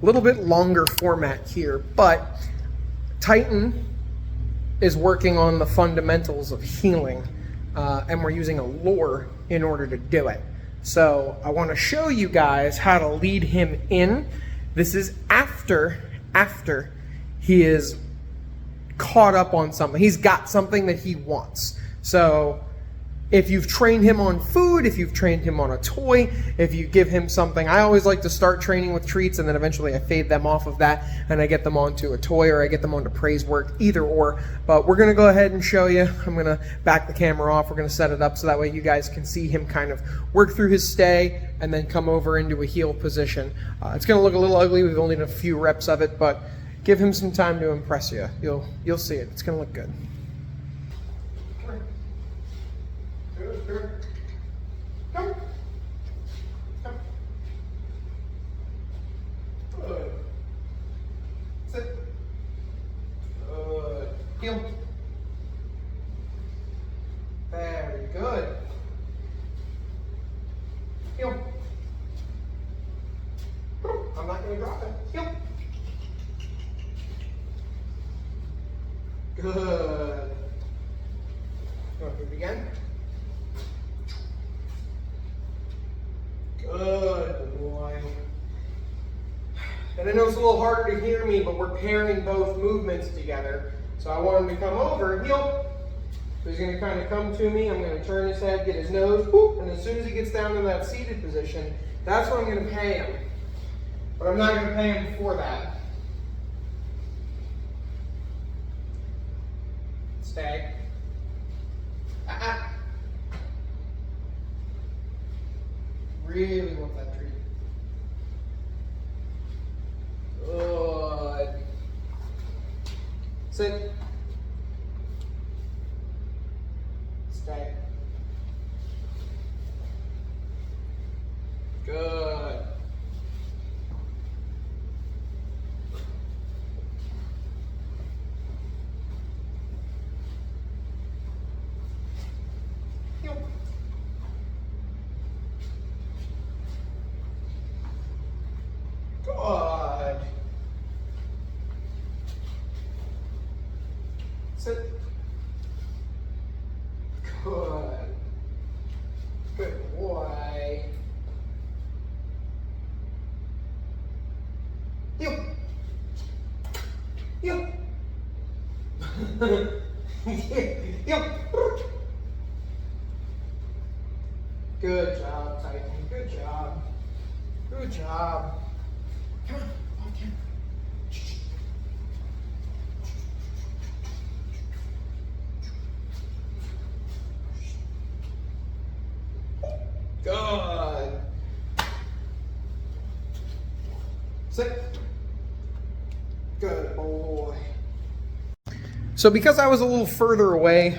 a little bit longer format here, but Titan is working on the fundamentals of healing, and we're using a lure in order to do it. So I want to show you guys how to lead him in. This is after he is caught up on something. He's got something that he wants. So if you've trained him on food, if you've trained him on a toy, if you give him something, I always like to start training with treats and then eventually I fade them off of that and I get them onto a toy or I get them onto praise work, either or. But we're going to go ahead and show you. I'm going to back the camera off. We're going to set it up so that way you guys can see him kind of work through his stay and then come over into a heel position. It's going to look a little ugly. We've only done a few reps of it, but give him some time to impress you. You'll see it. It's going to look good. Come. Come. Good. Sit. Good. Heel. Very good. Heel. I'm not going to drop it. Heel. Good. You want to do it again? Good boy. And I know it's a little harder to hear me, but we're pairing both movements together. So I want him to come over, heel. So he's going to kind of come to me. I'm going to turn his head, get his nose, whoop, and as soon as he gets down to that seated position, that's when I'm going to pay him. But I'm not going to pay him before that. Stay. Really want that treat. Good. Sit. Stay. Good. Good. Sit. Good. Good boy. Heel. Heel. Heel. Good job, Titan. Good job. Good job. Come on, on camera. Good. Sit. Good boy. So because I was a little further away,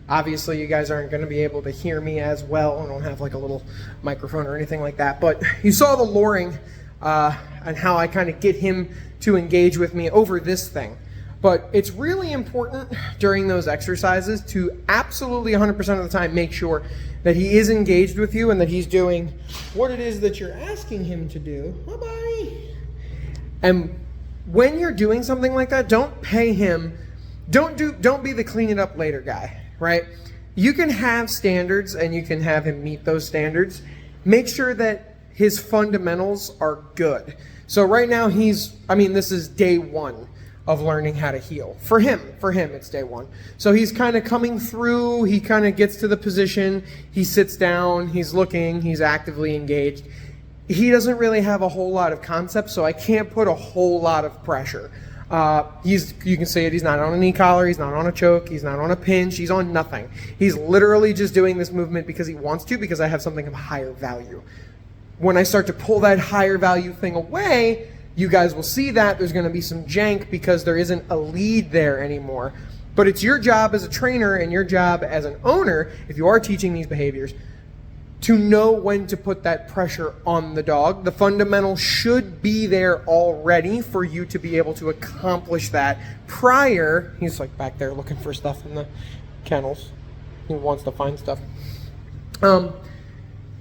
obviously you guys aren't going to be able to hear me as well. I don't have like a little microphone or anything like that, but you saw the luring and how I kind of get him to engage with me over this thing. But it's really important during those exercises to absolutely 100% of the time make sure that he is engaged with you and that he's doing what it is that you're asking him to do. Bye-bye. And when you're doing something like that, don't pay him. Don't be the clean it up later guy, right? You can have standards and you can have him meet those standards. Make sure that his fundamentals are good. So right now this is day one of learning how to heel. For him, it's day one. So he's kind of coming through, he kind of gets to the position, he sits down, he's looking, he's actively engaged. He doesn't really have a whole lot of concept, so I can't put a whole lot of pressure. You can see it, he's not on an e-collar, he's not on a choke, he's not on a pinch, he's on nothing. He's literally just doing this movement because he wants to, because I have something of higher value. When I start to pull that higher value thing away, you guys will see that there's going to be some jank because there isn't a lead there anymore. But it's your job as a trainer and your job as an owner, if you are teaching these behaviors, to know when to put that pressure on the dog. The fundamentals should be there already for you to be able to accomplish that prior. He's like back there looking for stuff in the kennels. He wants to find stuff.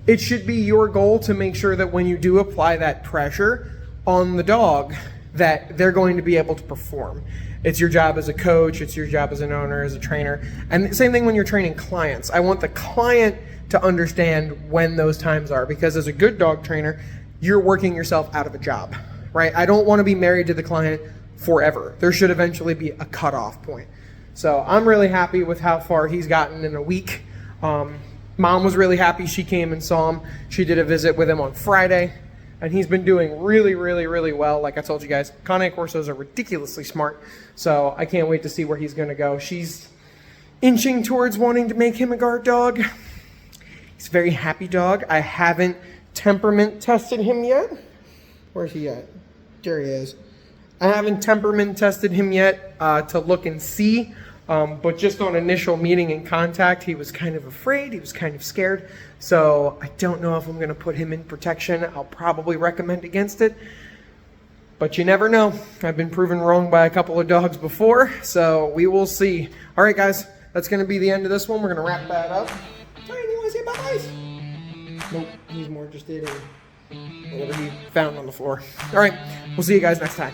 It should be your goal to make sure that when you do apply that pressure, on the dog that they're going to be able to perform. It's your job as a coach, it's your job as an owner, as a trainer. And the same thing when you're training clients. I want the client to understand when those times are, because as a good dog trainer, you're working yourself out of a job, right? I don't want to be married to the client forever. There should eventually be a cutoff point. So I'm really happy with how far he's gotten in a week. Mom was really happy. She came and saw him. She did a visit with him on Friday, and he's been doing really, really, really well. Like I told you guys, Cane Corsos are ridiculously smart, so I can't wait to see where he's going to go. She's inching towards wanting to make him a guard dog. He's a very happy dog. I haven't temperament tested him yet. Where's he at? There he is. I haven't temperament tested him yet to look and see. But just on initial meeting and contact, he was kind of afraid, he was kind of scared. So I don't know if I'm going to put him in protection. I'll probably recommend against it. But you never know. I've been proven wrong by a couple of dogs before, so we will see. All right, guys, that's going to be the end of this one. We're going to wrap that up. Ryan, you want to say bye-byes? Nope, he's more interested in whatever he found on the floor. All right, we'll see you guys next time.